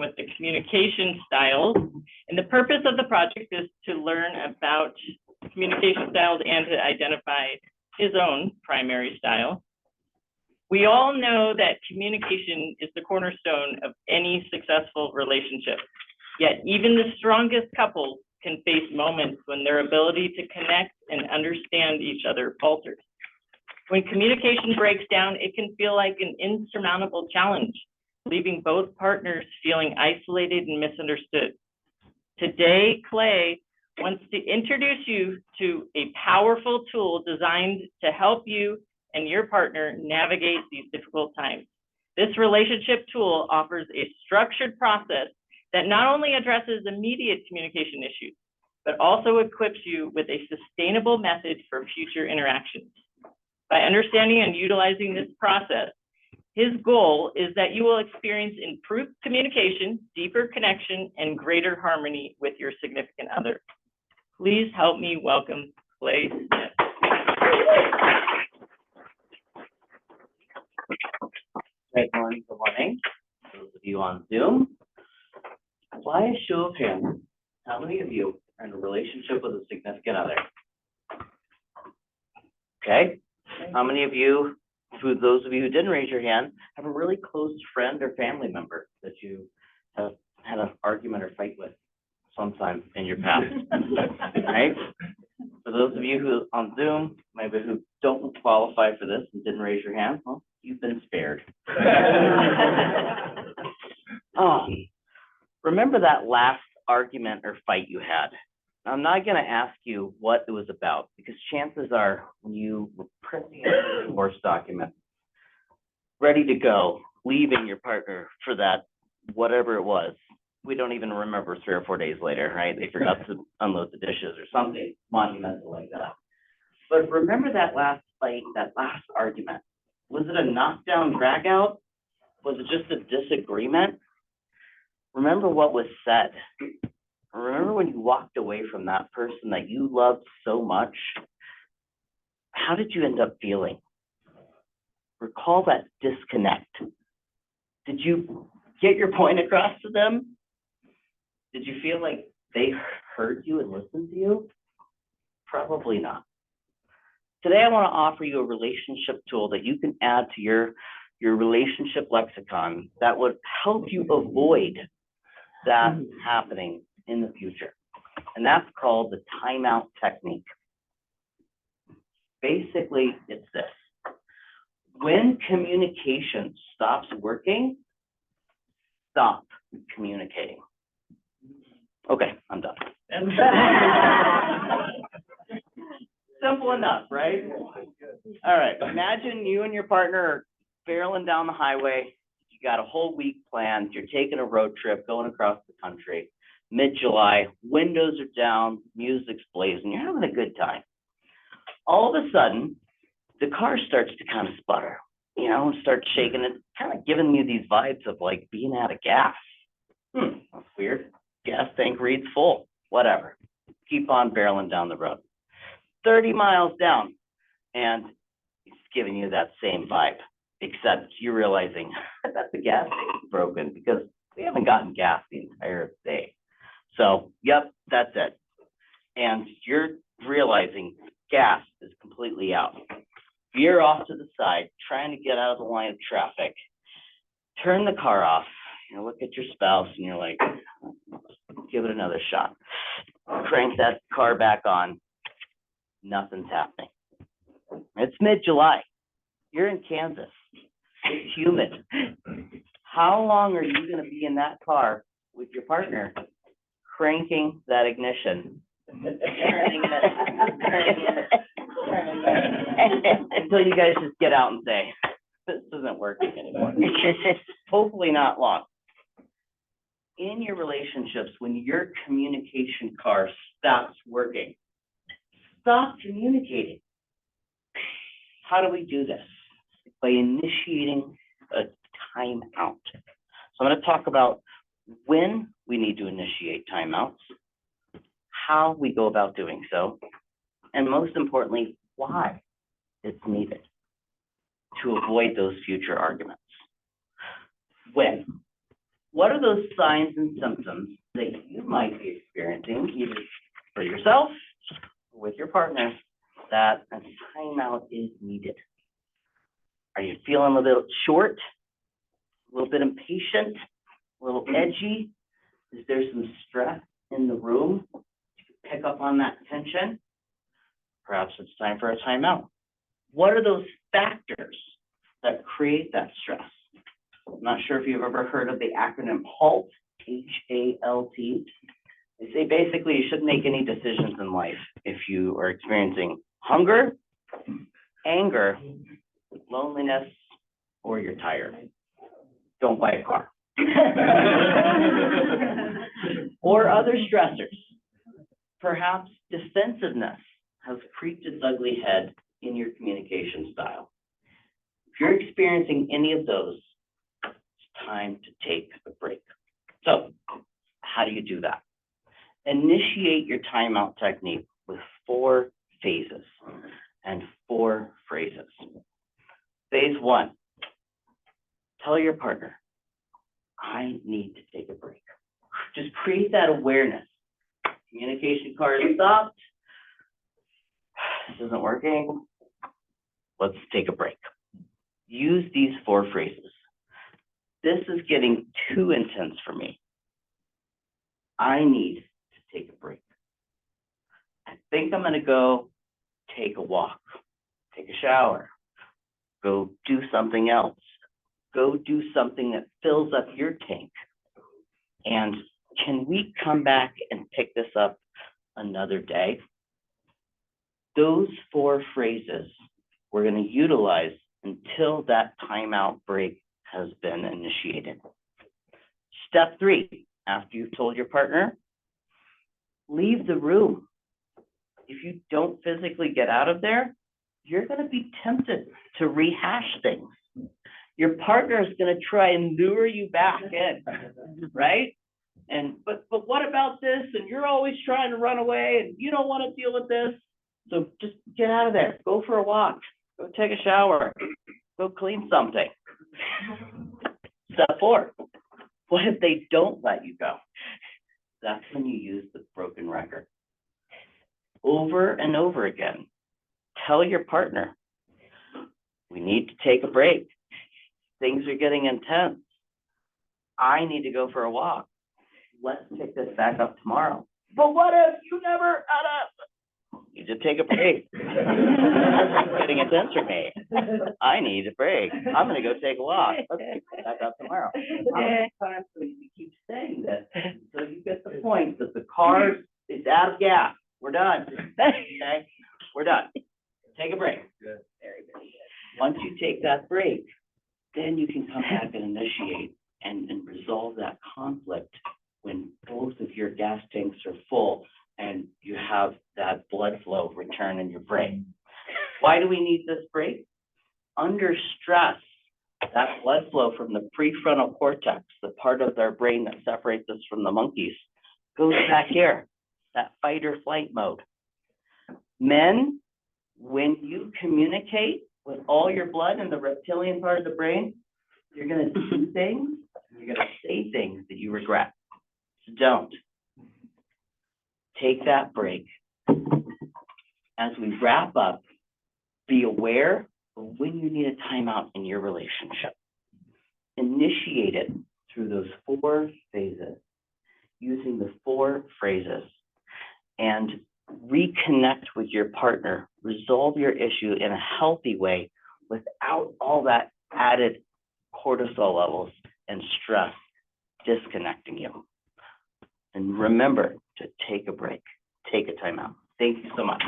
with the communication styles. And the purpose of the project is to learn about communication styles and to identify his own primary style. We all know that communication is the cornerstone of any successful relationship. Yet even the strongest couples can face moments when their ability to connect and understand each other falters. When communication breaks down, it can feel like an insurmountable challenge, leaving both partners feeling isolated and misunderstood. Today, Clay wants to introduce you to a powerful tool designed to help you and your partner navigate these difficult times. This relationship tool offers a structured process that not only addresses immediate communication issues, but also equips you with a sustainable message for future interactions. By understanding and utilizing this process, his goal is that you will experience improved communication, deeper connection, and greater harmony with your significant other. Please help me welcome Clay Smith. Good morning. Those of you on Zoom, by a show of hands, how many of you are in a relationship with a significant other? Okay. How many of you, those of you who didn't raise your hand, have a really close friend or family member that you have had an argument or fight with sometime in your past? Right? For those of you who on Zoom, maybe who don't qualify for this and didn't raise your hand, well, you've been spared. Remember that last argument or fight you had? I'm not going to ask you what it was about, because chances are when you were printing out the divorce document, ready to go, leaving your partner for that, whatever it was, we don't even remember 3 or 4 days later, right? They forgot to unload the dishes or something monumental like that. But remember that last fight, that last argument. Was it a knockdown, drag out? Was it just a disagreement? Remember what was said. Remember when you walked away from that person that you loved so much? How did you end up feeling? Recall that disconnect. Did you get your point across to them? Did you feel like they heard you and listened to you? Probably not. Today, I want to offer you a relationship tool that you can add to your relationship lexicon that would help you avoid that happening in the future. And that's called the timeout technique. Basically, it's this. When communication stops working, stop communicating. Okay, I'm done. Simple enough, right? All right, imagine you and your partner are barreling down the highway. You got a whole week planned. You're taking a road trip, going across the country. Mid-July, windows are down, music's blazing, you're having a good time. All of a sudden, the car starts to kind of sputter, starts shaking. It's kind of giving me these vibes of like being out of gas. That's weird. Gas tank reads full, whatever. Keep on barreling down the road. 30 miles down, and it's giving you that same vibe, except you're realizing that the gas tank is broken because we haven't gotten gas the entire day. So, yep, that's it. And you're realizing gas is completely out. You're off to the side, trying to get out of the line of traffic. Turn the car off. Look at your spouse, and you're like, give it another shot. Crank that car back on. Nothing's happening. It's mid-July. You're in Kansas. It's humid. How long are you going to be in that car with your partner, cranking that ignition, turning it, until you guys just get out and say, this isn't working anymore? Hopefully not long. In your relationships, when your communication car stops working, stop communicating. How do we do this? By initiating a timeout. So I'm going to talk about when we need to initiate timeouts, how we go about doing so, and most importantly, why it's needed to avoid those future arguments. When? what are those signs and symptoms that you might be experiencing, either for yourself or with your partner, that a timeout is needed? Are you feeling a little short, a little bit impatient, a little edgy? Is there some stress in the room? Pick up on that tension? Perhaps it's time for a timeout. What are those factors that create that stress? I'm not sure if you've ever heard of the acronym HALT, H-A-L-T. They say basically you shouldn't make any decisions in life if you are experiencing hunger, anger, loneliness, or you're tired. Don't buy a car. Or other stressors. Perhaps defensiveness has creeped its ugly head in your communication style. If you're experiencing any of those, it's time to take a break. So, how do you do that? Initiate your timeout technique with 4 phases and 4 phrases. Phase 1, tell your partner, I need to take a break. Just create that awareness. Communication card stopped. This isn't working. Let's take a break. Use these 4 phrases. This is getting too intense for me. I need to take a break. I think I'm going to go take a walk, take a shower, go do something else, go do something that fills up your tank. And can we come back and pick this up another day? Those 4 phrases we're going to utilize until that timeout break has been initiated. Step 3, after you've told your partner, leave the room. If you don't physically get out of there, you're going to be tempted to rehash things. Your partner is going to try and lure you back in, right? And but what about this? And you're always trying to run away, and you don't want to deal with this. So just get out of there. Go for a walk. Go take a shower. Go clean something. Step 4. What if they don't let you go? That's when you use the broken record. Over and over again, tell your partner, we need to take a break. Things are getting intense. I need to go for a walk. Let's pick this back up tomorrow. But what if you never you just take a break? It's getting intense for me. I need a break. I'm going to go take a walk. Let's pick this back up tomorrow. How many times do we keep saying this? So you get the point that the car is out of gas. We're done. Okay? We're done. Take a break. Good. Very good. Once you take that break, then you can come back and initiate and resolve that conflict when both of your gas tanks are full and you have that blood flow return in your brain. Why do we need this break? Under stress, that blood flow from the prefrontal cortex, the part of our brain that separates us from the monkeys, goes back here, that fight or flight mode. Men, when you communicate with all your blood in the reptilian part of the brain, you're going to do things, you're going to say things that you regret. So don't. Take that break. As we wrap up, be aware of when you need a timeout in your relationship. Initiate it through those 4 phases, using the 4 phrases, and reconnect with your partner. Resolve your issue in a healthy way without all that added cortisol levels and stress disconnecting you. And remember to take a break, take a time out. Thank you so much.